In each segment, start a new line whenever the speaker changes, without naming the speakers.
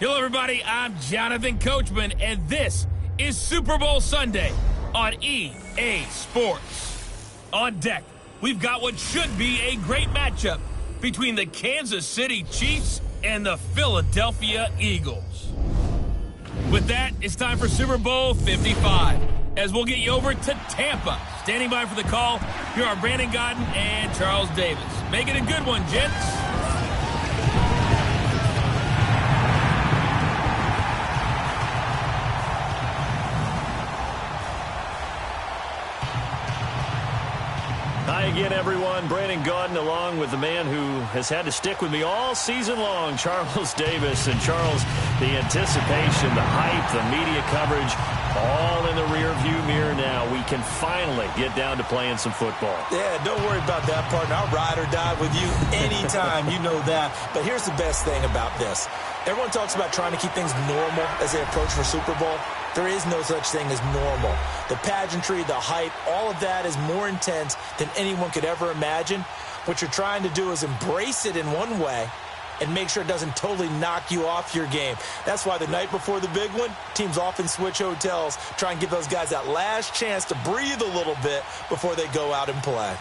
Hello, everybody. I'm Jonathan Coachman, and this is Super Bowl Sunday on EA Sports. On deck, we've got what should be a great matchup between the Kansas City Chiefs and the Philadelphia Eagles. With that, it's time for Super Bowl 55, as we'll get you over to Tampa. Standing by for the call, here are Brandon Godden and Charles Davis. Make it a good one, gents.
Hi again, everyone. Brandon Godden along with the man who has had to stick with me all season long, Charles Davis. And Charles, the anticipation, the hype, the media coverage, all in the rearview mirror now. We can finally get down to playing some football.
Yeah, don't worry about that, partner. I'll ride or die with you anytime. You know that. But here's the best thing about this. Everyone talks about trying to keep things normal as they approach for Super Bowl. There is no such thing as normal. The pageantry, the hype, all of that is more intense than anyone could ever imagine. What you're trying to do is embrace it in one way and make sure it doesn't totally knock you off your game. That's why the night before the big one, teams often switch hotels, try and give those guys that last chance to breathe a little bit before they go out and play.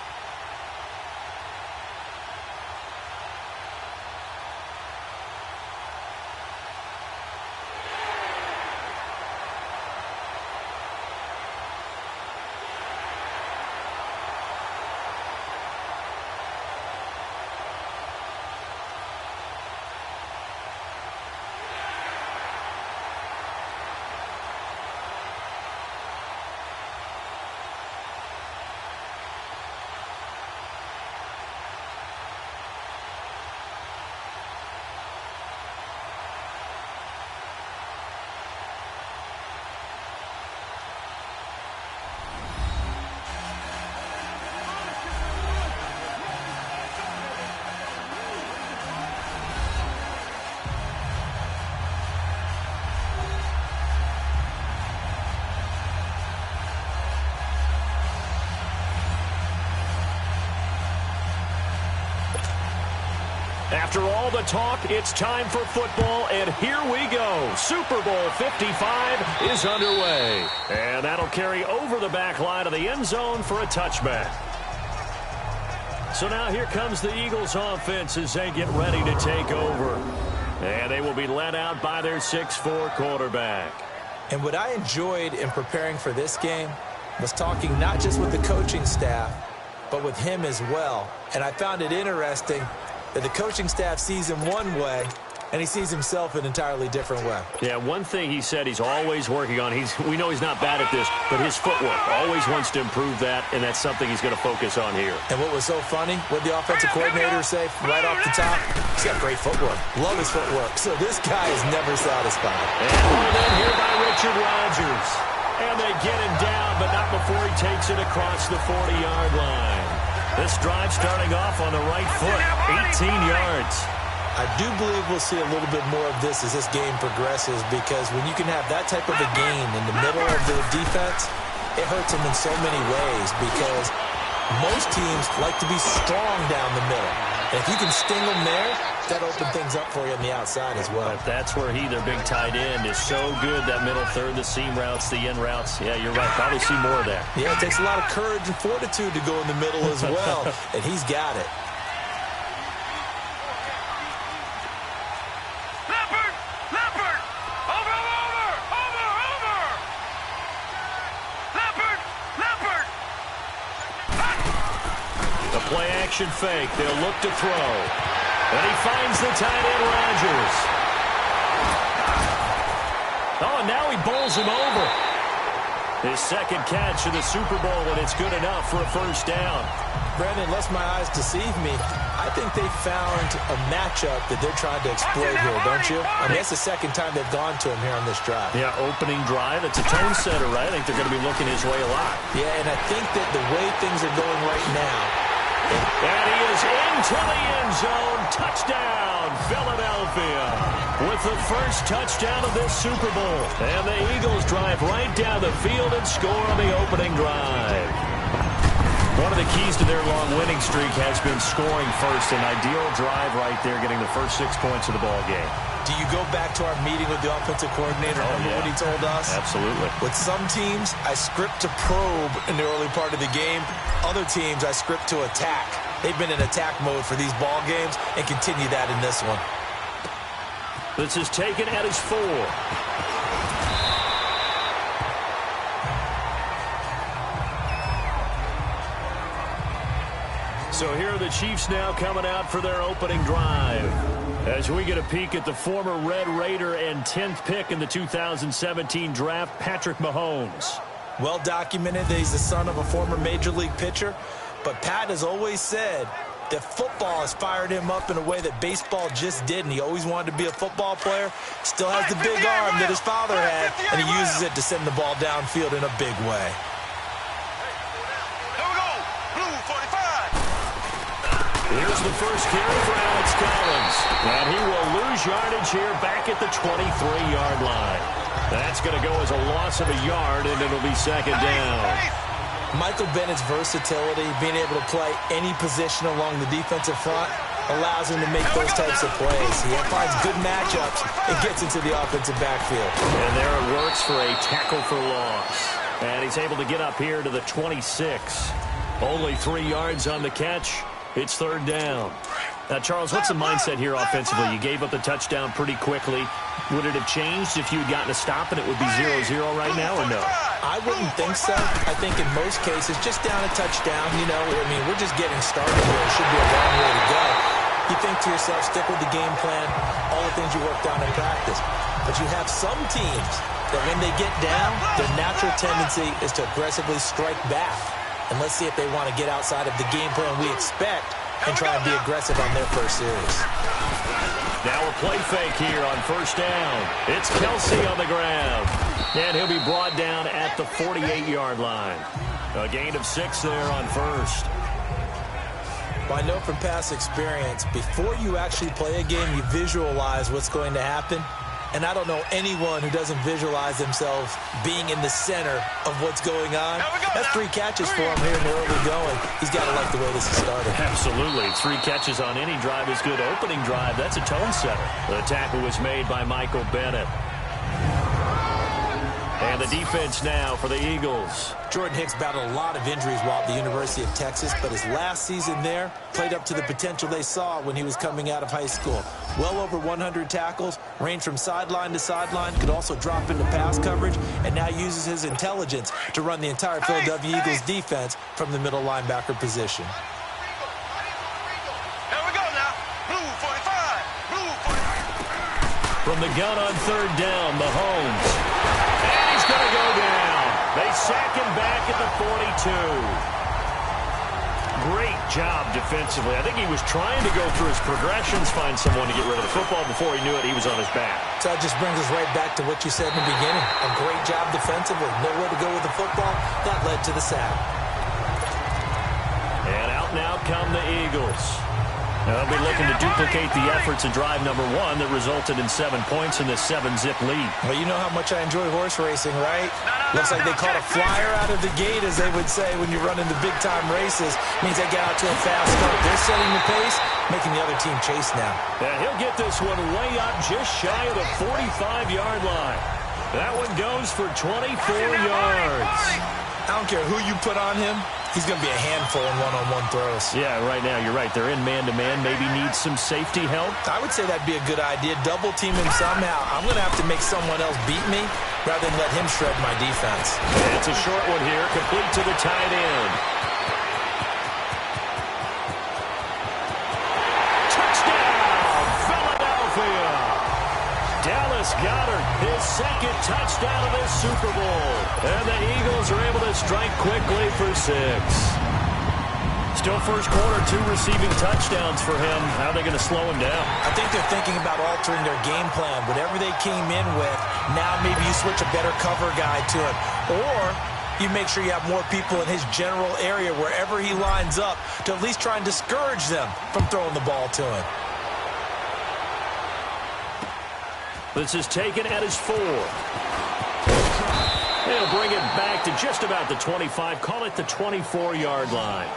After all the talk, it's time for football, and here we go. Super Bowl 55 is underway. And that'll carry over the back line of the end zone for a touchback. So now here comes the Eagles offense as they get ready to take over. And they will be led out by their 6'4" quarterback.
And what I enjoyed in preparing for this game was talking not just with the coaching staff, but with him as well. And I found it interesting that the coaching staff sees him one way, and he sees himself an entirely different way.
Yeah, one thing he said he's always working on, we know he's not bad at this, but his footwork, always wants to improve that, and that's something he's going to focus on here.
And what was so funny, what the offensive coordinator say right off the top? He's got great footwork. Love his footwork. So this guy is never satisfied.
And pulled in here by Richard Rodgers. And they get him down, but not before he takes it across the 40-yard line. This drive starting off on the right foot, 18 yards.
I do believe we'll see a little bit more of this as this game progresses, because when you can have that type of a gain in the middle of the defense, it hurts them in so many ways, because most teams like to be strong down the middle. And if you can sting them there, that opens things up for you on the outside as well.
But that's where their big tight end, is so good, that middle third, the seam routes, the in routes. Yeah, you're right. Probably see more of that.
Yeah, it takes a lot of courage and fortitude to go in the middle as well, and he's got it.
Play-action fake. They'll look to throw. And he finds the tight end, Rodgers. Oh, and now he bowls him over. His second catch of the Super Bowl, and it's good enough for a first down.
Brandon, unless my eyes deceive me, I think they found a matchup that they're trying to exploit here, don't you? I mean, that's the second time they've gone to him here on this drive.
Yeah, opening drive. It's a tone setter, right? I think they're going to be looking his way a lot.
Yeah, and I think that the way things are going right now,
and he is into the end zone. Touchdown, Philadelphia. With the first touchdown of this Super Bowl. And the Eagles drive right down the field and score on the opening drive. One of the keys to their long winning streak has been scoring first. An ideal drive right there, getting the first 6 points of the ball game.
Do you go back to our meeting with the offensive coordinator? Remember what he told us?
Absolutely.
With some teams, I script to probe in the early part of the game. Other teams, I script to attack. They've been in attack mode for these ball games and continue that in this one.
This is taken at his 4. So here are the Chiefs now coming out for their opening drive. As we get a peek at the former Red Raider and 10th pick in the 2017 draft, Patrick Mahomes.
Well documented that he's the son of a former Major League pitcher. But Pat has always said that football has fired him up in a way that baseball just didn't. He always wanted to be a football player. Still has the big arm that his father had, and he uses it to send the ball downfield in a big way.
Here's the first carry for Alex Collins. And he will lose yardage here back at the 23-yard line. That's going to go as a loss of a yard, and it'll be second down.
Michael Bennett's versatility, being able to play any position along the defensive front, allows him to make those types of plays. He finds good matchups and gets into the offensive backfield.
And there it works for a tackle for loss. And he's able to get up here to the 26. Only 3 yards on the catch. It's third down. Now, Charles, what's the mindset here offensively? You gave up the touchdown pretty quickly. Would it have changed if you had gotten a stop and it would be 0-0 right now, or no?
I wouldn't think so. I think in most cases, just down a touchdown, you know, I mean, we're just getting started here. It should be a long way to go. You think to yourself, stick with the game plan, all the things you worked on in practice. But you have some teams that when they get down, their natural tendency is to aggressively strike back. And let's see if they want to get outside of the game plan we expect and try and be aggressive on their first series.
Now a play fake here on first down. It's Kelsey on the ground. And he'll be brought down at the 48-yard line. A gain of 6 there on first.
Well, I know from past experience, before you actually play a game, you visualize what's going to happen. And I don't know anyone who doesn't visualize themselves being in the center of what's going on. That's 3 catches for him here in the early going. He's got to like the way this is started.
Absolutely. 3 catches on any drive is good. Opening drive, that's a tone setter. The tackle was made by Michael Bennett. And the defense now for the Eagles.
Jordan Hicks battled a lot of injuries while at the University of Texas, but his last season there played up to the potential they saw when he was coming out of high school. Well over 100 tackles, ranged from sideline to sideline, could also drop into pass coverage, and now uses his intelligence to run the entire Philadelphia Eagles defense from the middle linebacker position.
From the gun on third down, Mahomes. And he's going to go down. They sack him back at the 42. Great job defensively. I think he was trying to go through his progressions, find someone to get rid of the football. Before he knew it, he was on his back.
So that just brings us right back to what you said in the beginning. A great job defensively. Nowhere to go with the football. That led to the sack.
And out now come the Eagles. They'll be looking to duplicate the efforts of drive number 1 that resulted in 7 points in this 7-zip lead.
Well, you know how much I enjoy horse racing, right? Looks like they caught a flyer out of the gate, as they would say when you're running the big-time races. Means they get out to a fast start. They're setting the pace, making the other team chase now.
And he'll get this one way up just shy of the 45-yard line. That one goes for 24 yards.
I don't care who you put on him. He's going to be a handful in one-on-one throws.
Yeah, right now, you're right. They're in man-to-man. Maybe needs some safety help.
I would say that'd be a good idea. Double team him somehow. I'm going to have to make someone else beat me rather than let him shred my defense.
And it's a short one here, complete to the tight end. Touchdown, Philadelphia! Dallas Goedert, his second touchdown of this Super Bowl. And the Eagles are able to strike quickly for 6. Still first quarter, 2 receiving touchdowns for him. How are they going to slow him down?
I think they're thinking about altering their game plan. Whatever they came in with, now maybe you switch a better cover guy to him. Or you make sure you have more people in his general area wherever he lines up to at least try and discourage them from throwing the ball to him.
This is taken at his 4. They'll bring it back to just about the 25. Call it the 24-yard line.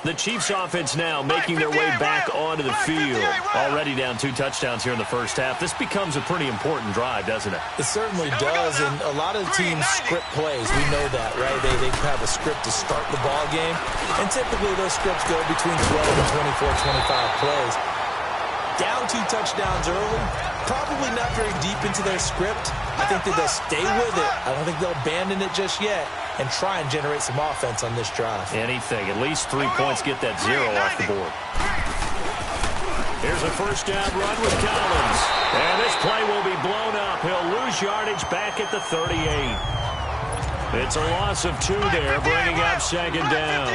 The Chiefs offense now making their way back onto the field. Already down 2 touchdowns here in the first half. This becomes a pretty important drive, doesn't it?
It certainly does, and a lot of the teams script plays. We know that, right? They have a script to start the ball game, and typically those scripts go between 12 and 24, 25 plays. Down 2 touchdowns early, probably not very deep into their script. I think that they'll stay with it. I don't think they'll abandon it just yet and try and generate some offense on this drive.
Anything. At least 3 points, get that 0 off the board. Here's a first down run with Collins. And this play will be blown up. He'll lose yardage back at the 38. It's a loss of 2 there, bringing up second down.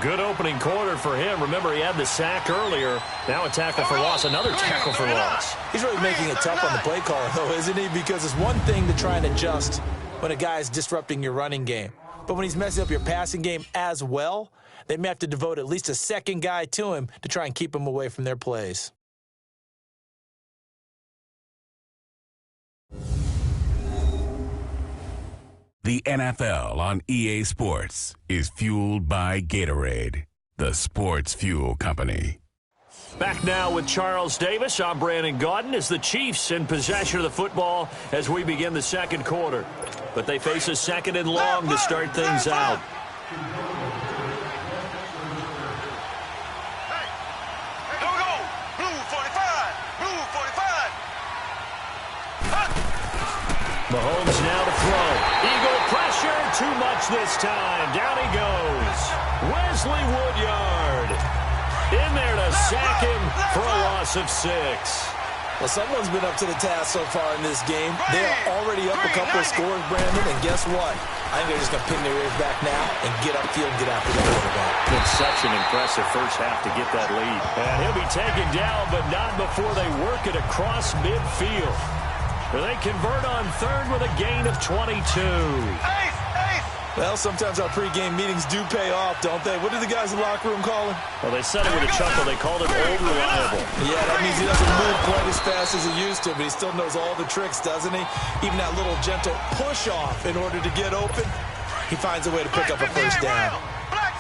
Good opening quarter for him. Remember, he had the sack earlier. Now a tackle for loss, another tackle for loss.
He's really making it tough on the play caller, though, isn't he? Because it's one thing to try and adjust when a guy is disrupting your running game. But when he's messing up your passing game as well, they may have to devote at least a second guy to him to try and keep him away from their plays.
The NFL on EA Sports is fueled by Gatorade, the sports fuel company.
Back now with Charles Davis. I'm Brandon Gaudin as the Chiefs in possession of the football as we begin the second quarter. But they face a second and long to start things out. Mahomes now to throw. Eagle pressure, too much this time. Down he goes. Wesley Woodyard in there to sack him for a loss of 6.
Well, someone's been up to the task so far in this game. They are already up a couple of scores, Brandon, and guess what? I think they're just going to pin their ears back now and get upfield and get after the quarterback.
It's such an impressive first half to get that lead. And he'll be taken down, but not before they work it across midfield. They convert on third with a gain of 22.
Well, sometimes our pregame meetings do pay off, don't they? What do the guys in the locker room call him?
Well, they said it with a chuckle. They called him old reliable.
Yeah, that means he doesn't move quite as fast as he used to, but he still knows all the tricks, doesn't he? Even that little gentle push-off in order to get open, he finds a way to pick up a first down.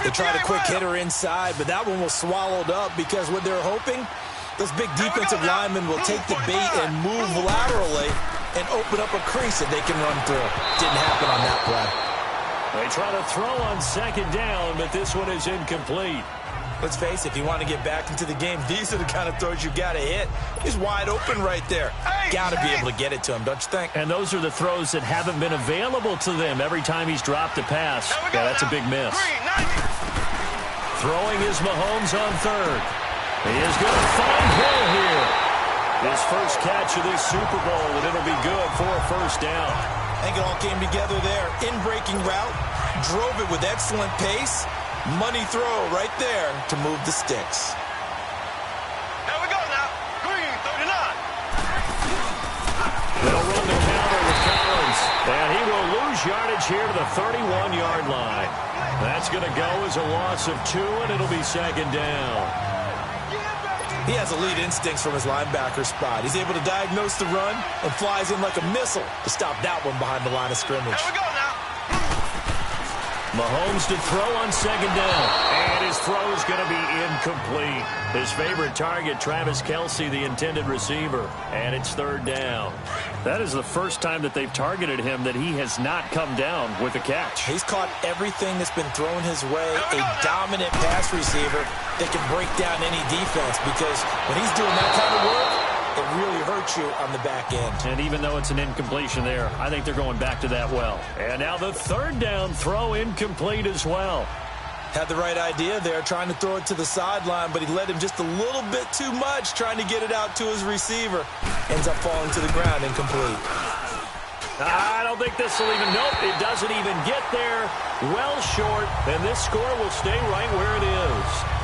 They tried a quick hitter inside, but that one was swallowed up because what they're hoping, those big defensive linemen will take the bait and move laterally and open up a crease that they can run through. Didn't happen on that play.
They try to throw on second down, but this one is incomplete.
Let's face it, if you want to get back into the game, these are the kind of throws you got to hit. He's wide open right there. Got to be able to get it to him, don't you think?
And those are the throws that haven't been available to them every time he's dropped a pass. Yeah, that's a big miss. Throwing is Mahomes on third. He is going to find Hill here. His first catch of this Super Bowl, and it'll be good for a first down.
I think it all came together there. In-breaking route, drove it with excellent pace. Money throw right there to move the sticks.
There we go now. Green, 39.
They'll run the counter with Collins. And he will lose yardage here to the 31-yard line. That's going to go as a loss of 2, and it'll be second down.
He has elite instincts from his linebacker spot. He's able to diagnose the run and flies in like a missile to stop that one behind the line of scrimmage.
There we go now.
Mahomes to throw on second down. And his throw is going to be incomplete. His favorite target, Travis Kelce, the intended receiver. And it's third down. That is the first time that they've targeted him that he has not come down with a catch.
He's caught everything that's been thrown his way. A dominant pass receiver that can break down any defense, because when he's doing that kind of work, it really hurts you on the back end.
And even though it's an incompletion there, I think they're going back to that well. And now the third down throw incomplete as well.
Had the right idea there, trying to throw it to the sideline, but he led him just a little bit too much, trying to get it out to his receiver. Ends up falling to the ground, incomplete.
I don't think this will even, nope, it doesn't even get there. Well short, and this score will stay right where it is.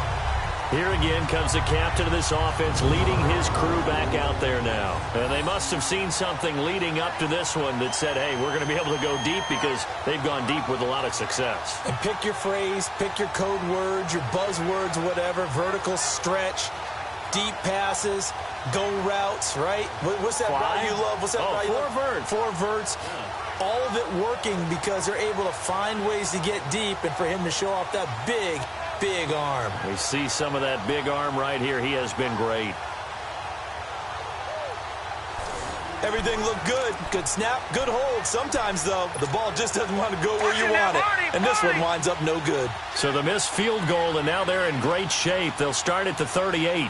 Here again comes the captain of this offense leading his crew back out there now. And they must have seen something leading up to this one that said, hey, we're going to be able to go deep, because they've gone deep with a lot of success.
And pick your phrase, pick your code words, your buzzwords, whatever, vertical stretch, deep passes, go routes, right? What's that route you love? What's that route you love? Four verts. Yeah. All of it working because they're able to find ways to get deep, and for him to show off that big Big arm.
We see some of that big arm right here. He has been great.
Everything looked good. Good snap, good hold. Sometimes, though, the ball just doesn't want to go where you want it. And this one winds up no good.
So the missed field goal, and now they're in great shape. They'll start at the 38.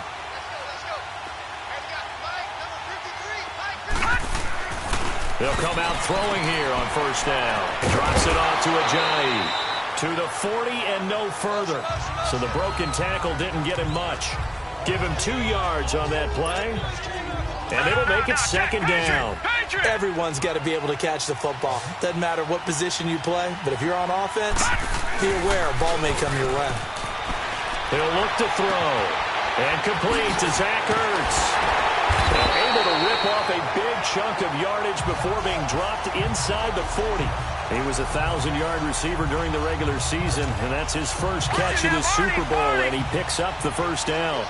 They'll come out throwing here on first down. Drops it off to Ajayi. To the 40 and no further. So the broken tackle didn't get him much. Give him 2 yards on that play. And it'll make it second down.
Everyone's got to be able to catch the football. Doesn't matter what position you play, but if you're on offense, be aware a ball may come your way.
He'll look to throw. And complete to Zach Ertz. And able to rip off a big chunk of yardage before being dropped inside the 40. He was a 1,000-yard receiver during the regular season, and that's his first catch of the Super Bowl, and he picks up the first down.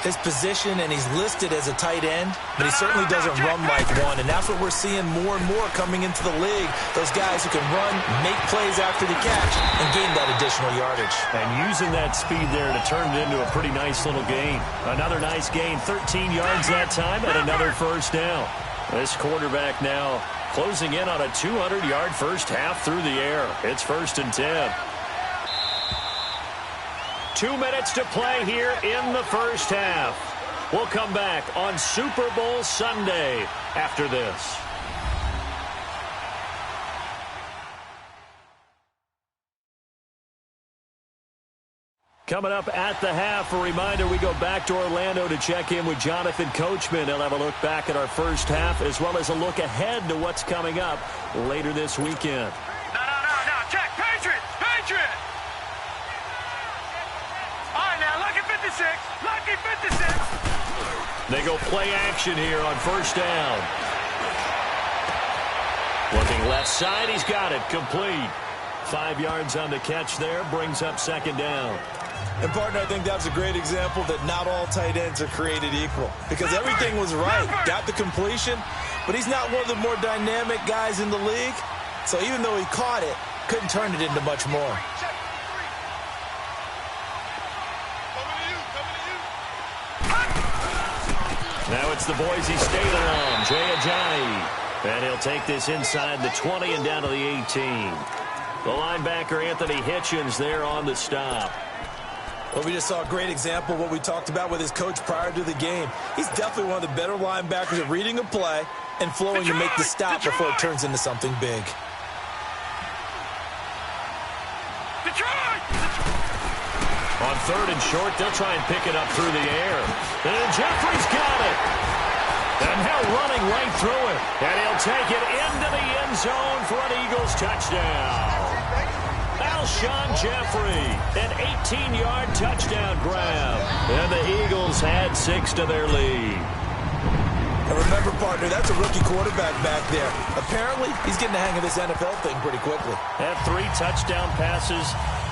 His position, and he's listed as a tight end, but he certainly doesn't run like one, and that's what we're seeing more and more coming into the league. Those guys who can run, make plays after the catch, and gain that additional yardage.
And using that speed there to turn it into a pretty nice little gain. Another nice gain, 13 yards that time, and another first down. This quarterback now closing in on a 200-yard first half through the air. It's 1st and 10. 2 minutes to play here in the first half. We'll come back on Super Bowl Sunday after this. Coming up at the half, a reminder, we go back to Orlando to check in with Jonathan Coachman. He'll have a look back at our first half as well as a look ahead to what's coming up later this weekend.
No. Check. Patriot. All right, now, lucky 56. Lucky 56.
They go play action here on first down. Looking left side, he's got it. Complete. 5 yards on the catch there, brings up second down.
And, partner, I think that was a great example that not all tight ends are created equal. Because everything was right. Got the completion, but he's not one of the more dynamic guys in the league. So even though he caught it, couldn't turn it into much more.
Now it's the Boise State alum, Jay Ajayi. And he'll take this inside the 20 and down to the 18. The linebacker, Anthony Hitchens, there on the stop.
Well, we just saw a great example of what we talked about with his coach prior to the game. He's definitely one of the better linebackers at reading a play and flowing to make the stop before it turns into something big.
On 3rd and short, they'll try and pick it up through the air. And Jeffrey's got it. And now running right through it. And he'll take it into the end zone for an Eagles touchdown. Alshon Jeffrey, an 18-yard touchdown grab. And the Eagles had 6 to their lead.
And remember, partner, that's a rookie quarterback back there. Apparently, he's getting the hang of this NFL thing pretty quickly.
Had 3 touchdown passes.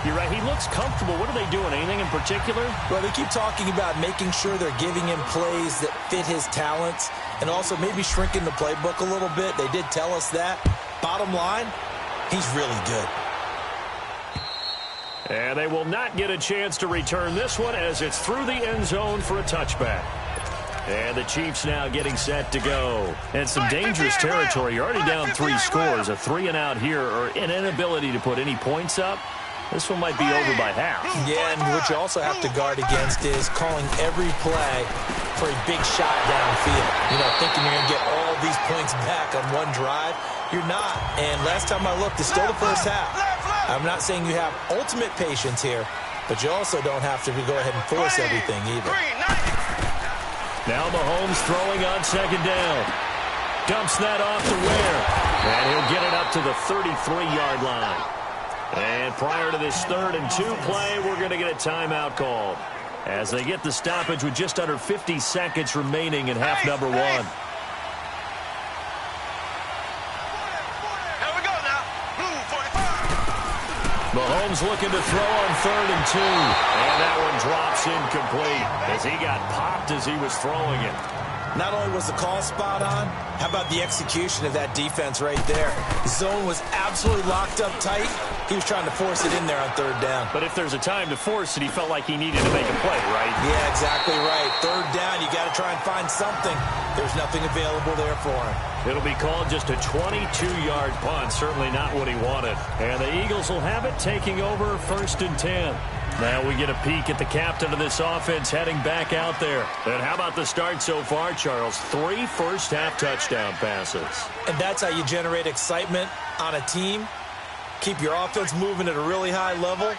You're right, he looks comfortable. What are they doing? Anything in particular?
Well, they keep talking about making sure they're giving him plays that fit his talents and also maybe shrinking the playbook a little bit. They did tell us that. Bottom line, he's really good.
And they will not get a chance to return this one as it's through the end zone for a touchback. And the Chiefs now getting set to go. And some dangerous territory. You're already down 3 scores. A 3-and-out here or an inability to put any points up. This one might be over by half.
Yeah, and what you also have to guard against is calling every play for a big shot downfield. You know, thinking you're going to get all these points back on one drive. You're not. And last time I looked, it's still the first half. I'm not saying you have ultimate patience here, but you also don't have to go ahead and force everything either.
Now Mahomes throwing on second down. Dumps that off to Ware. And he'll get it up to the 33-yard line. And prior to this 3rd and 2 play, we're going to get a timeout called as they get the stoppage with just under 50 seconds remaining in half number 1.
Here we go now. Blue 45.
Mahomes looking to throw on 3rd and 2. And that one drops incomplete as he got popped as he was throwing it.
Not only was the call spot on, how about the execution of that defense right there? The zone was absolutely locked up tight. He was trying to force it in there on third down.
But if there's a time to force it, he felt like he needed to make a play, right?
Yeah, exactly right. Third down, you got to try and find something. There's nothing available there for him.
It'll be called just a 22-yard punt. Certainly not what he wanted. And the Eagles will have it, taking over 1st and 10. Now we get a peek at the captain of this offense heading back out there. And how about the start so far, Charles? 3 first-half touchdown passes.
And that's how you generate excitement on a team. Keep your offense moving at a really high level.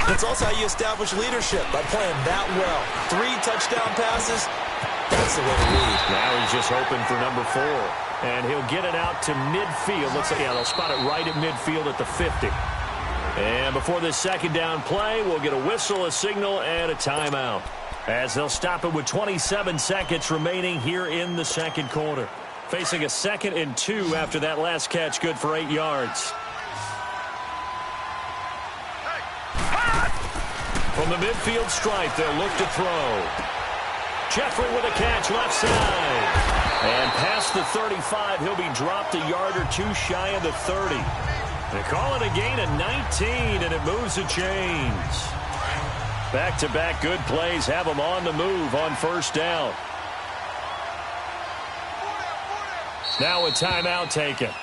It's also how you establish leadership, by playing that well. 3 touchdown passes, that's the way to lead.
Now he's just hoping for number 4. And he'll get it out to midfield. Looks like, yeah, they'll spot it right at midfield at the 50. And before this second down play, we'll get a whistle, a signal, and a timeout, as they'll stop it with 27 seconds remaining here in the second quarter. Facing a 2nd and 2 after that last catch, good for 8 yards. From the midfield stripe, they'll look to throw. Jeffrey with a catch left side. And past the 35, he'll be dropped a yard or 2 shy of the 30. They call it a gain of 19, and it moves the chains. Back-to-back good plays have them on the move on 1st down. Now a timeout taken.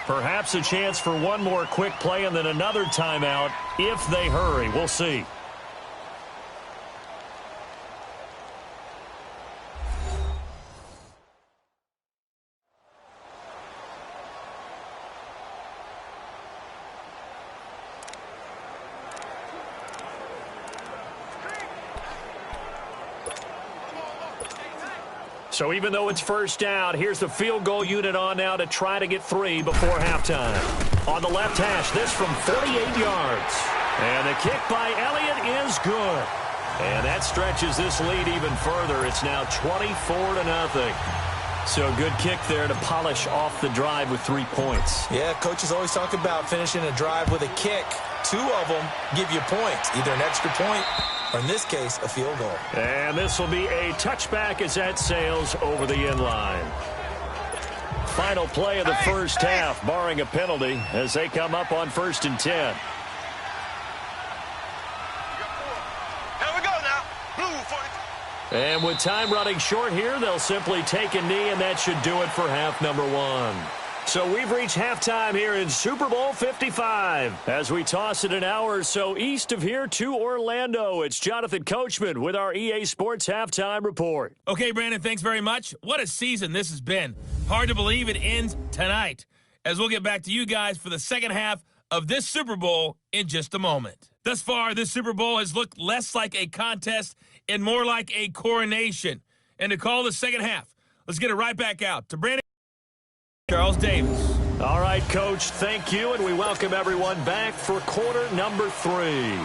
Perhaps a chance for one more quick play and then another timeout if they hurry. We'll see. So even though it's 1st down, here's the field goal unit on now to try to get 3 before halftime. On the left hash, this from 48 yards. And the kick by Elliott is good. And that stretches this lead even further. It's now 24-0. So good kick there to polish off the drive with 3 points.
Yeah, coaches always talk about finishing a drive with a kick. 2 of them give you points, either an extra point or in this case, a field goal.
And this will be a touchback as that sails over the end line. Final play of the first half, barring a penalty, as they come up on 1st and 10.
Here we go now. Blue 42.
And with time running short here, they'll simply take a knee, and that should do it for half number 1. So we've reached halftime here in Super Bowl 55. As we toss it an hour or so east of here to Orlando, it's Jonathan Coachman with our EA Sports Halftime Report.
Okay, Brandon, thanks very much. What a season this has been. Hard to believe it ends tonight, as we'll get back to you guys for the second half of this Super Bowl in just a moment. Thus far, this Super Bowl has looked less like a contest and more like a coronation. And to call the second half, let's get it right back out to Brandon Charles Davis.
All right, Coach, thank you, and we welcome everyone back for quarter number 3.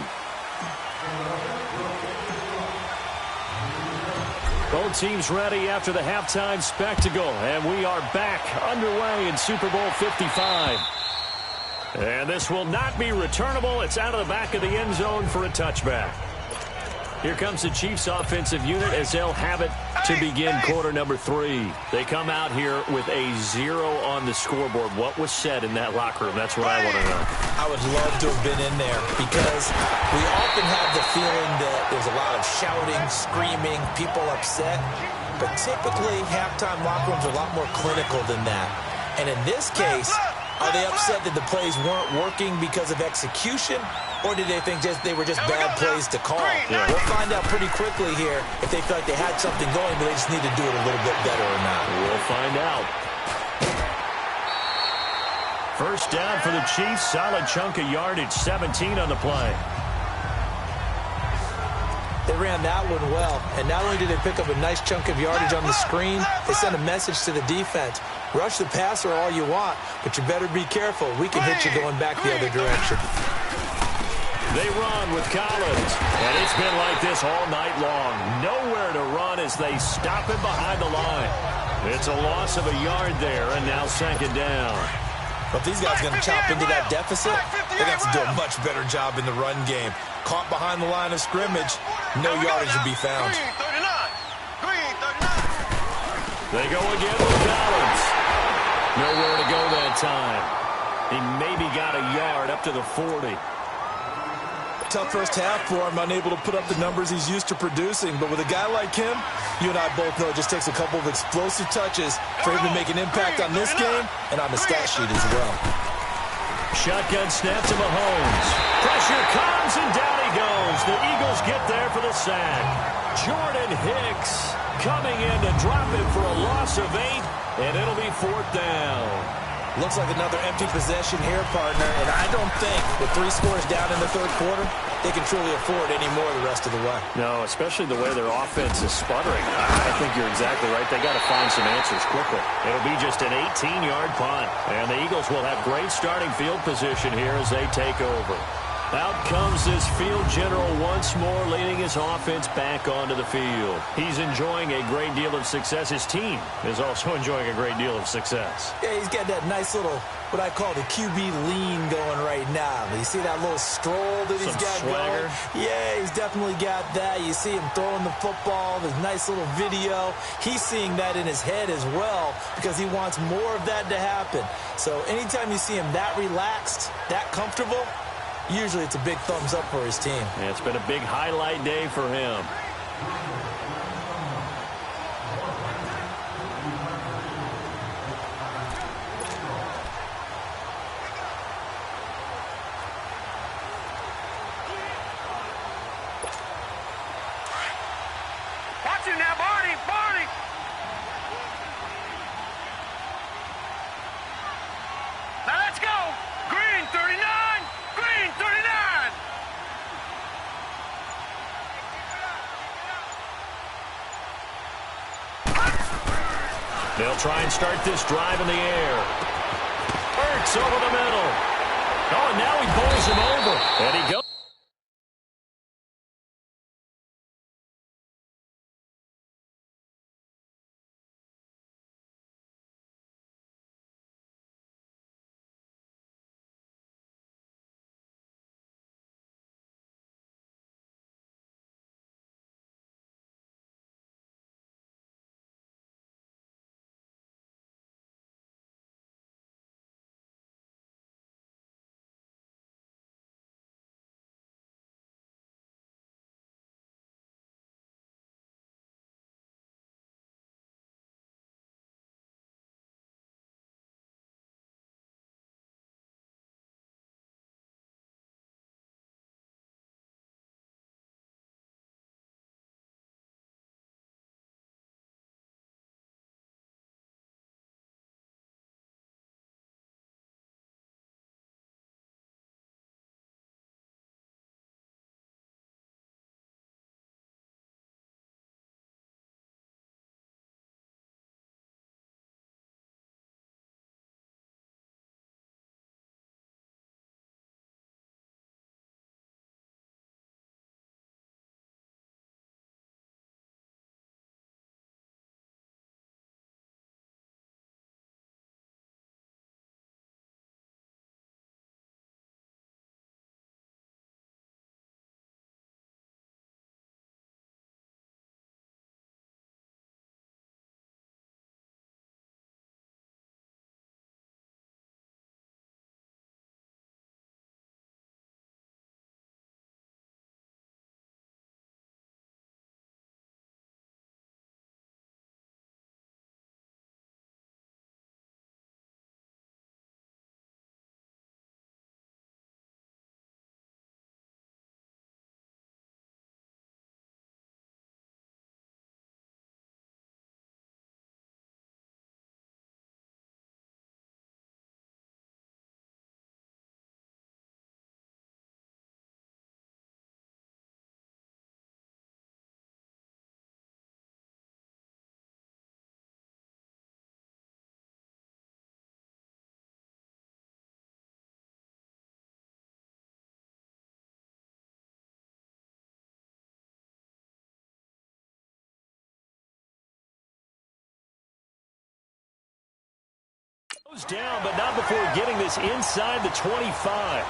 Both teams ready after the halftime spectacle, and we are back underway in Super Bowl 55. And this will not be returnable. It's out of the back of the end zone for a touchback. Here comes the Chiefs offensive unit as they'll have it to begin quarter number 3. They come out here with a 0 on the scoreboard. What was said in that locker room? That's what I want to know.
I would love to have been in there, because we often have the feeling that there's a lot of shouting, screaming, people upset. But typically, halftime locker rooms are a lot more clinical than that. And in this case, are they upset that the plays weren't working because of execution? Or did they think they were just bad plays to call?
Yeah.
We'll find out pretty quickly here if they feel like they had something going, but they just need to do it a little bit better or not.
We'll find out. First down for the Chiefs. Solid chunk of yardage. 17 on the play.
They ran that one well. And not only did they pick up a nice chunk of yardage on the screen, they sent a message to the defense. Rush the passer all you want, but you better be careful. We can hit you going back the other direction.
They run with Collins, and it's been like this all night long. Nowhere to run as they stop him behind the line. It's a loss of a yard there, and now second down.
But if these guys are going to chop into that deficit, they're going to have to do a much better job in the run game. Caught behind the line of scrimmage, no yardage to be found.
Green 39. Green 39.
They go again with Collins. Nowhere to go that time. He maybe got a yard up to the 40.
Tough first half for him, unable to put up the numbers he's used to producing. But with a guy like him, you and I both know it just takes a couple of explosive touches for him to make an impact on this game and on the stat sheet as well.
Shotgun snap to Mahomes. Pressure comes, and down he goes. The Eagles get there for the sack. Jordan Hicks coming in to drop it for a loss of 8, and it'll be 4th down.
Looks like another empty possession here, partner, and I don't think with 3 scores down in the 3rd quarter, they can truly afford any more the rest of the way.
No, especially the way their offense is sputtering. I think you're exactly right. They got to find some answers quickly. It'll be just an 18-yard punt, and the Eagles will have great starting field position here as they take over. Out comes this field general once more, leading his offense back onto the field. He's enjoying a great deal of success. His team is also enjoying a great deal of success.
Yeah, he's got that nice little, what I call the QB lean going right now. You see that little stroll that he's got
swagger
going? Yeah, he's definitely got that. You see him throwing the football, this nice little video. He's seeing that in his head as well because he wants more of that to happen. So anytime you see him that relaxed, that comfortable, usually it's a big thumbs up for his team.
Yeah, it's been a big highlight day for him.
Watch him now, Barney! Barney! Now let's go! Green, 39! Green, 39!
They'll try and start this drive in the air. Ertz over the middle. Oh, and now he bowls him over. And he goes. Down, but not before getting this inside the 25.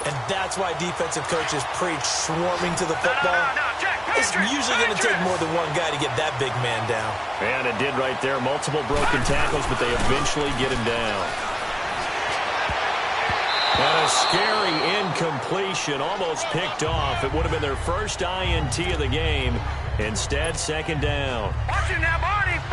And that's why defensive coaches preach swarming to the football.
No, check.
It's usually going to take more than one guy to get that big man down.
And it did right there. Multiple broken tackles, but they eventually get him down. And a scary incompletion, almost picked off. It would have been their first INT of the game. Instead, second down.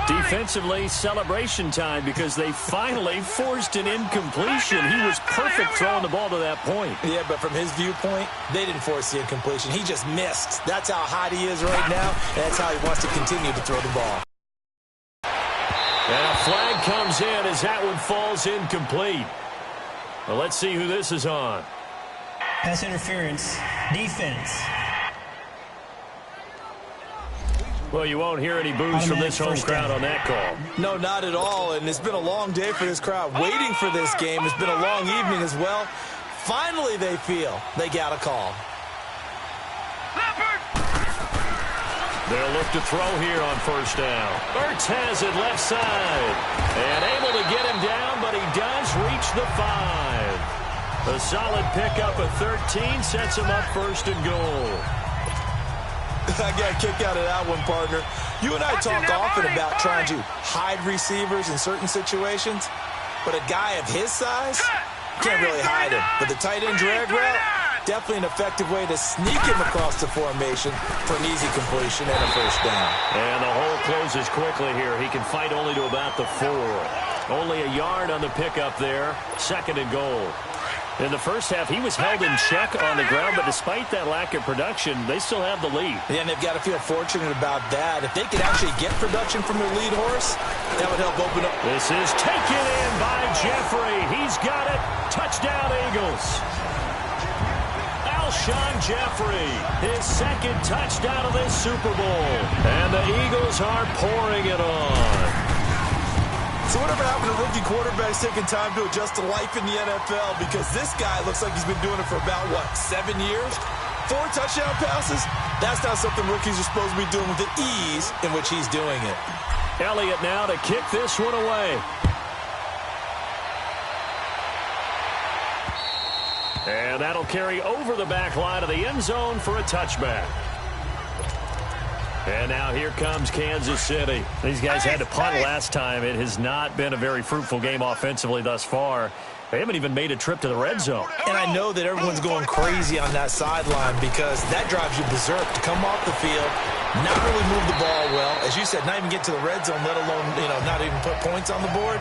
Defensively, celebration time because they finally forced an incompletion. He was perfect throwing the ball to that point.
Yeah, but from his viewpoint, they didn't force the incompletion. He just missed. That's how hot he is right now, and that's how he wants to continue to throw the ball.
And a flag comes in as that one falls incomplete. Well, let's see who this is on.
Pass interference, defense.
Well, you won't hear any boos from this home crowd on that call.
No, not at all, and it's been a long day for this crowd. Waiting for this game. It's been a long evening as well. Finally, they feel they got a call.
They'll look to throw here on first down. Ertz has it left side. And able to get him down, but he does reach the 5. A solid pickup of 13 sets him up first and goal.
I got a kick out of that one, partner. You and I talk often about trying to hide receivers in certain situations, but a guy of his size, can't really hide him. But the tight end drag route, definitely an effective way to sneak him across the formation for an easy completion and a first down.
And the hole closes quickly here. He can fight only to about the 4. Only a yard on the pickup there. Second and goal. In the first half, he was held in check on the ground, but despite that lack of production, they still have the lead.
Yeah, and they've got to feel fortunate about that. If they could actually get production from their lead horse, that would help open up.
This is taken in by Jeffrey. He's got it. Touchdown, Eagles. Alshon Jeffrey, his second touchdown of this Super Bowl. And the Eagles are pouring it on.
So whatever happened to rookie quarterbacks taking time to adjust to life in the NFL? Because this guy looks like he's been doing it for about, 7 years? 4 touchdown passes? That's not something rookies are supposed to be doing with the ease in which he's doing it.
Elliott now to kick this one away. And that'll carry over the back line of the end zone for a touchback. And now here comes Kansas City. These guys had to punt last time. It has not been a very fruitful game offensively thus far. They haven't even made a trip to the red zone.
And I know that everyone's going crazy on that sideline because that drives you berserk to come off the field, not really move the ball well. As you said, not even get to the red zone, let alone, not even put points on the board.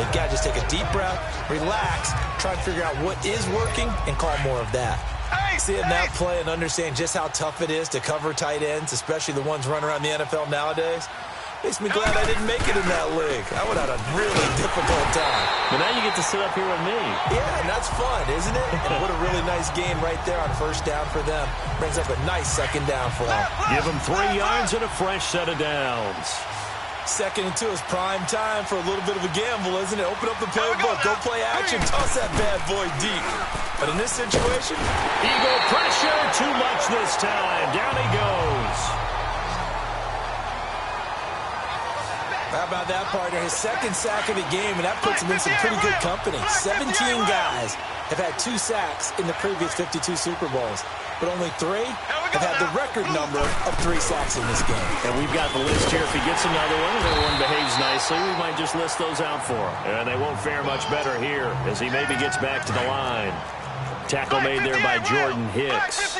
They've got to just take a deep breath, relax, try to figure out what is working, and call more of that. Seeing that play and understand just how tough it is to cover tight ends, especially the ones running around the NFL nowadays, makes me glad I didn't make it in that league. I would have had a really difficult time.
But now you get to sit up here with me.
Yeah, and that's fun, isn't it? And what a really nice game right there on first down for them. Brings up a nice second down for them.
Give them 3 yards and a fresh set of downs.
2nd and 2 is prime time for a little bit of a gamble, isn't it? Open up the playbook, go play action, toss that bad boy deep. But in this situation,
Eagle pressure, too much this time. Down he goes.
How about that, partner? His 2nd sack of the game, and that puts him in some pretty good company. 17 guys have had 2 sacks in the previous 52 Super Bowls, but only 3 have had the record number of 3 sacks in this game.
And we've got the list here. If he gets another one and everyone behaves nicely, we might just list those out for him. And they won't fare much better here as he maybe gets back to the line. Tackle made there by Jordan Hicks.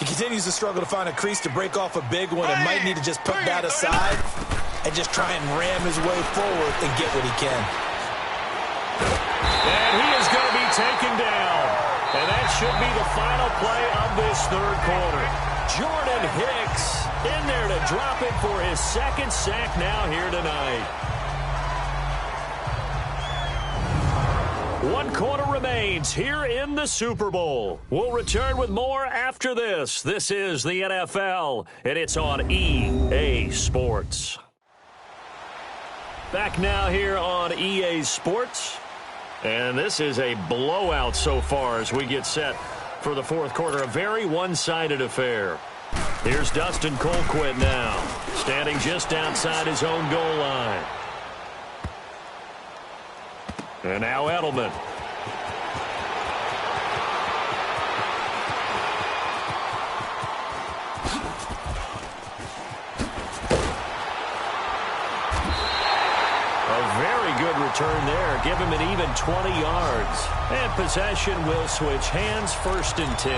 He continues to struggle to find a crease to break off a big one and might need to just put that aside and just try and ram his way forward and get what he can.
And he is going to be taken down. And that should be the final play of this 3rd quarter. Jordan Hicks in there to drop it for his 2nd sack now here tonight. 1 quarter remains here in the Super Bowl. We'll return with more after this. This is the NFL, and it's on EA Sports. Back now here on EA Sports. And this is a blowout so far as we get set for the 4th quarter. A very one-sided affair. Here's Dustin Colquitt now, standing just outside his own goal line. And now Edelman. Very good return there. Give him an even 20 yards. And possession will switch hands, 1st and 10.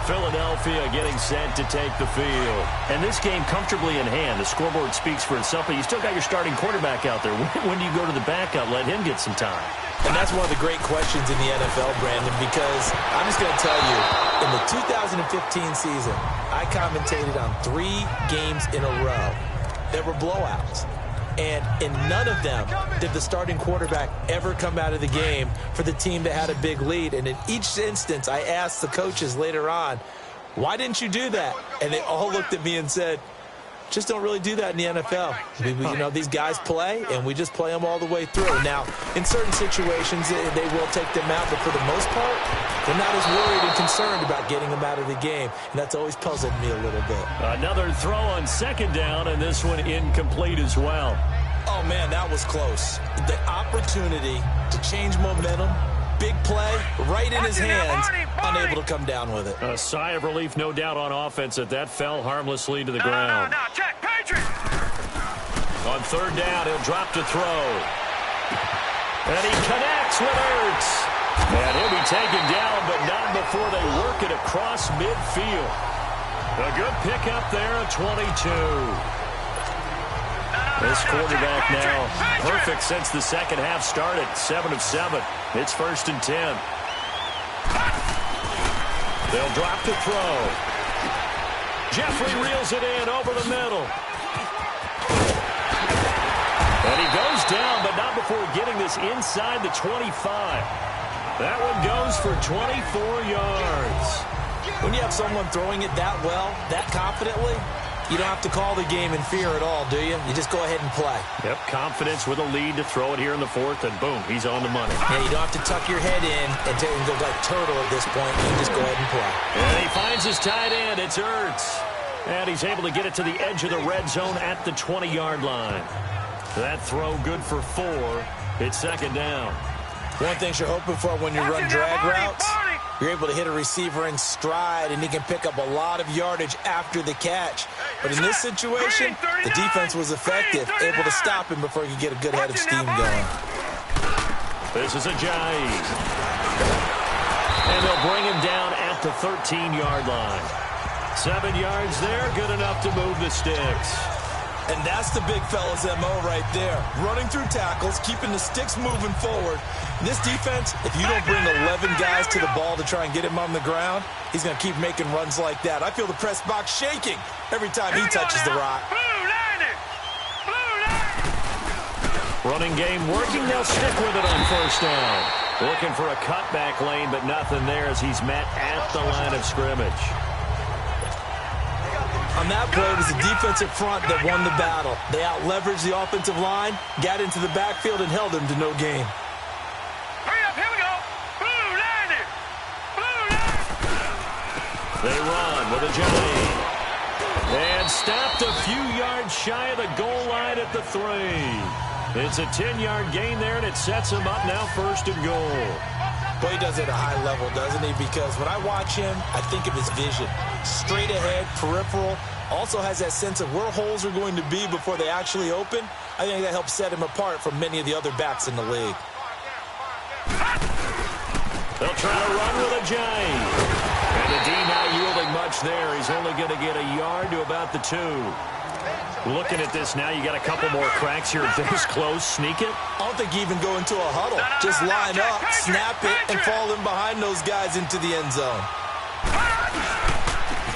Philadelphia getting set to take the field. And this game comfortably in hand. The scoreboard speaks for itself, but you still got your starting quarterback out there. When do you go to the backup? Let him get some time.
And that's one of the great questions in the NFL, Brandon, because I'm just going to tell you, in the 2015 season, I commentated on 3 games in a row that were blowouts. And in none of them did the starting quarterback ever come out of the game for the team that had a big lead. And in each instance, I asked the coaches later on, why didn't you do that? And they all looked at me and said, just don't really do that in the NFL. These guys play, and we just play them all the way through. Now, in certain situations, they will take them out, but for the most part, they're not as worried and concerned about getting them out of the game, and that's always puzzled me a little bit.
Another throw on 2nd down, and this one incomplete as well.
Oh, man, that was close. The opportunity to change momentum, big play, right in his hands, unable to come down with it.
A sigh of relief, no doubt, on offense that fell harmlessly to the ground.
No, check, Patriot.
On 3rd down, he'll drop to throw. And he connects with Ertz. And he'll be taken down, but not before they work it across midfield. A good pickup there at 22. This quarterback now perfect since the 2nd half started. 7 of 7. It's 1st and 10. They'll drop to throw. Jeffrey reels it in over the middle. And he goes down, but not before getting this inside the 25. That one goes for 24 yards.
When you have someone throwing it that well, that confidently, you don't have to call the game in fear at all, do you? You just go ahead and play.
Yep, confidence with a lead to throw it here in the 4th, and boom, he's on the money.
Yeah, you don't have to tuck your head in and go like turtle at this point. You just go ahead and play.
And he finds his tight end. It's Ertz. And he's able to get it to the edge of the red zone at the 20-yard line. That throw good for 4. It's 2nd down.
One thing you're hoping for when you run drag routes, you're able to hit a receiver in stride, and he can pick up a lot of yardage after the catch. But in this situation, the defense was effective, able to stop him before he could get a good head of steam going.
This is a jive. And they'll bring him down at the 13-yard line. 7 yards there, good enough to move the sticks.
And that's the big fella's MO right there. Running through tackles, keeping the sticks moving forward. In this defense, if you don't bring 11 guys to the ball to try and get him on the ground, he's going to keep making runs like that. I feel the press box shaking every time he touches the rock.
Running game working. They'll stick with it on 1st down. Looking for a cutback lane, but nothing there as he's met at the line of scrimmage.
On that play, it was the defensive front that won the battle. They out-leveraged the offensive line, got into the backfield, and held him to no gain.
Hurry up, here we go. Blue line it. Blue line.
They run with a J. And stopped a few yards shy of the goal line at the 3. It's a 10-yard gain there, and it sets him up now 1st and goal.
Boy, he does it at a high level, doesn't he? Because when I watch him, I think of his vision. Straight ahead, peripheral. Also has that sense of where holes are going to be before they actually open. I think that helps set him apart from many of the other backs in the league.
They'll try to run with a J. And the D not yielding much there. He's only going to get a yard to about the 2. Looking at this now, you got a couple more cracks here. This close, sneak it.
I don't think you even go into a huddle. Just line up, snap it, and fall in behind those guys into the end zone.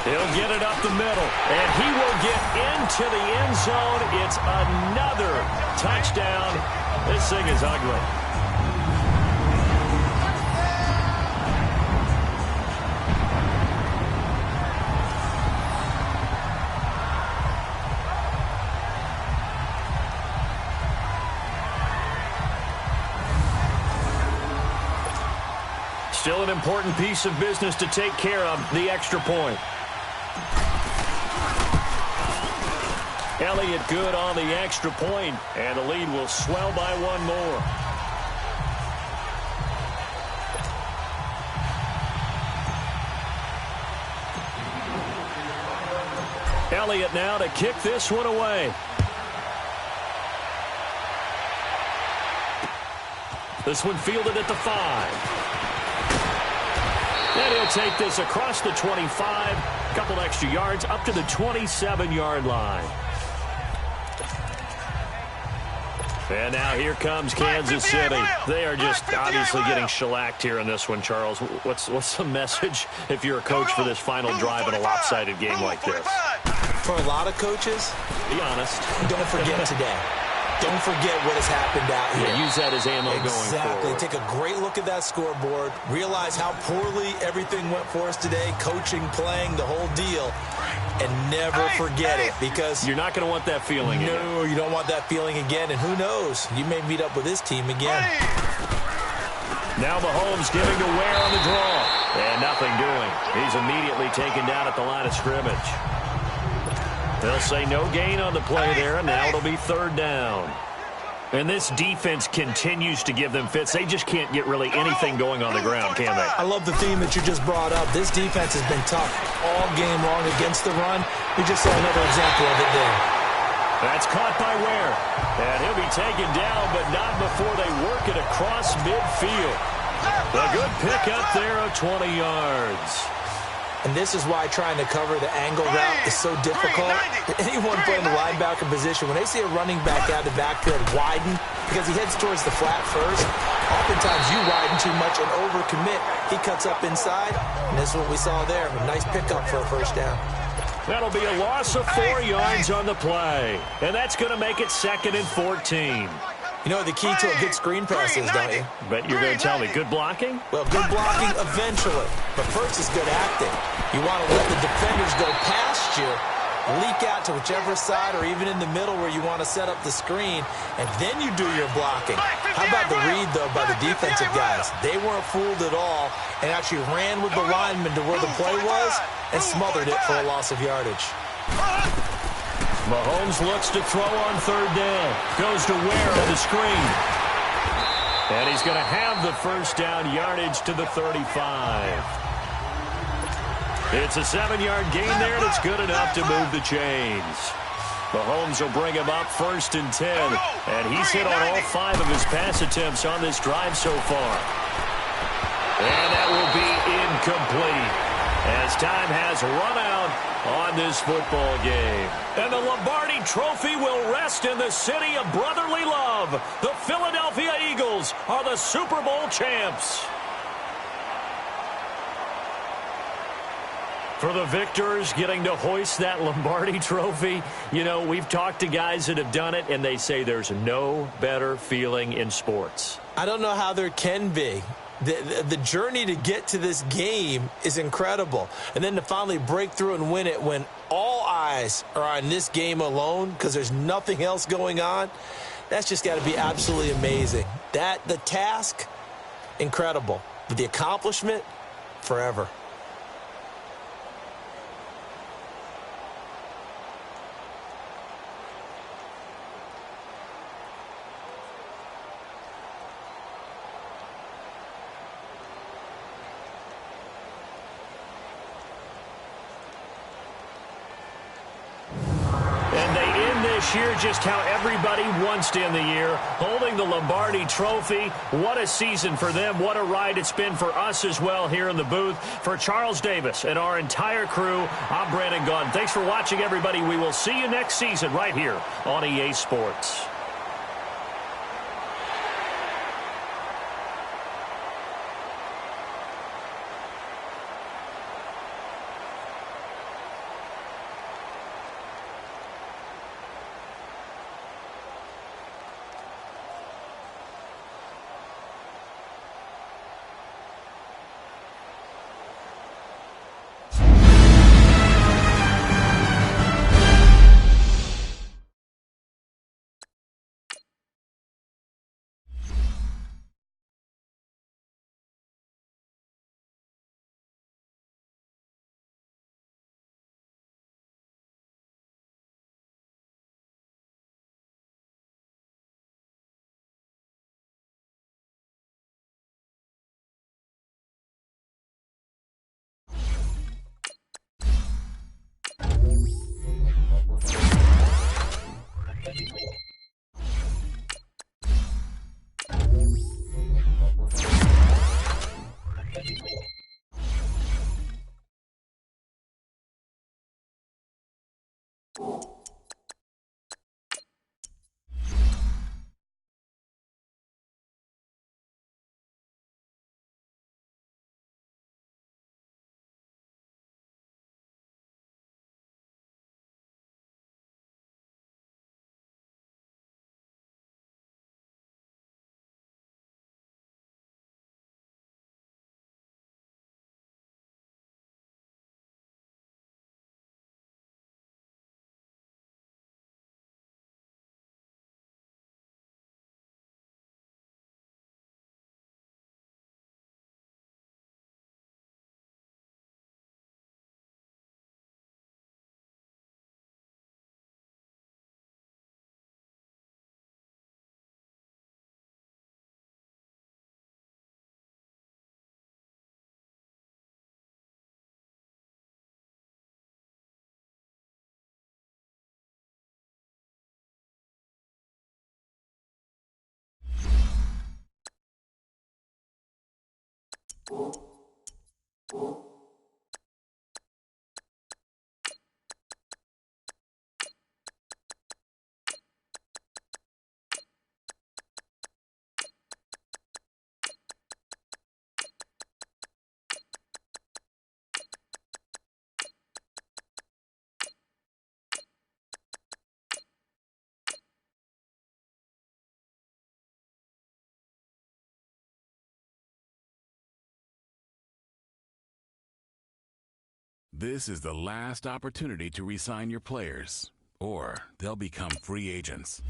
He'll get it up the middle, and he will get into the end zone. It's another touchdown. This thing is ugly. Still an important piece of business to take care of, the extra point. Elliott good on the extra point, and the lead will swell by 1 more. Elliott now to kick this one away. This one fielded at the 5. And he'll take this across the 25, a couple extra yards up to the 27-yard line. And now here comes Kansas City. They are just obviously getting shellacked here in this one, Charles. What's the message if you're a coach for this final drive in a lopsided game like this?
For a lot of coaches,
be honest,
don't forget today. Don't forget what has happened out here.
Yeah, use that as ammo going forward.
Take a great look at that scoreboard. Realize how poorly everything went for us today. Coaching, playing, the whole deal. And never forget it, because
you're not going to want that feeling again.
No, you don't want that feeling again. And who knows? You may meet up with this team again.
Now Mahomes giving to Ware on the draw. And nothing doing. He's immediately taken down at the line of scrimmage. They'll say no gain on the play there, and now it'll be 3rd down. And this defense continues to give them fits. They just can't get really anything going on the ground, can they?
I love the theme that you just brought up. This defense has been tough all game long against the run. We just saw another example of it there.
That's caught by Ware. And he'll be taken down, but not before they work it across midfield. A good pickup there of 20 yards.
And this is why trying to cover the angle route is so difficult. Anyone playing the linebacker position, when they see a running back out of the backfield widen, because he heads towards the flat first, oftentimes you widen too much and overcommit. He cuts up inside, and this is what we saw there. A nice pickup for a 1st down.
That'll be a loss of 4 yards on the play. And that's going to make it 2nd and 14.
You know what the key to a good screen pass is, don't you?
But you're going to tell me good blocking?
Well, good blocking eventually. But first is good acting. You want to let the defenders go past you, leak out to whichever side or even in the middle where you want to set up the screen, and then you do your blocking. How about the read, though, by the defensive guys? They weren't fooled at all and actually ran with the lineman to where the play was and smothered it for a loss of yardage.
Mahomes looks to throw on 3rd down. Goes to Ware on the screen. And he's going to have the 1st down yardage to the 35. It's a 7-yard gain there, and it's good enough to move the chains. Mahomes will bring him up 1st and 10. And he's hit on all 5 of his pass attempts on this drive so far. And that will be incomplete, as time has run out on this football game. And the Lombardi Trophy will rest in the city of brotherly love. The Philadelphia Eagles are the Super Bowl champs. For the victors getting to hoist that Lombardi Trophy, you know, we've talked to guys that have done it, and they say there's no better feeling in sports.
I don't know how there can be. The journey to get to this game is incredible. And then to finally break through and win it when all eyes are on this game alone because there's nothing else going on, that's just got to be absolutely amazing. The task, incredible. But the accomplishment, forever.
Year just how everybody wants to end the year, holding the Lombardi Trophy. What a season for them. What a ride it's been for us as well here in the booth. For Charles Davis and our entire crew, I'm Brandon Gaudin. Thanks for watching, everybody. We will see you next season right here on EA Sports.
This is the last opportunity to re-sign your players, or they'll become free agents.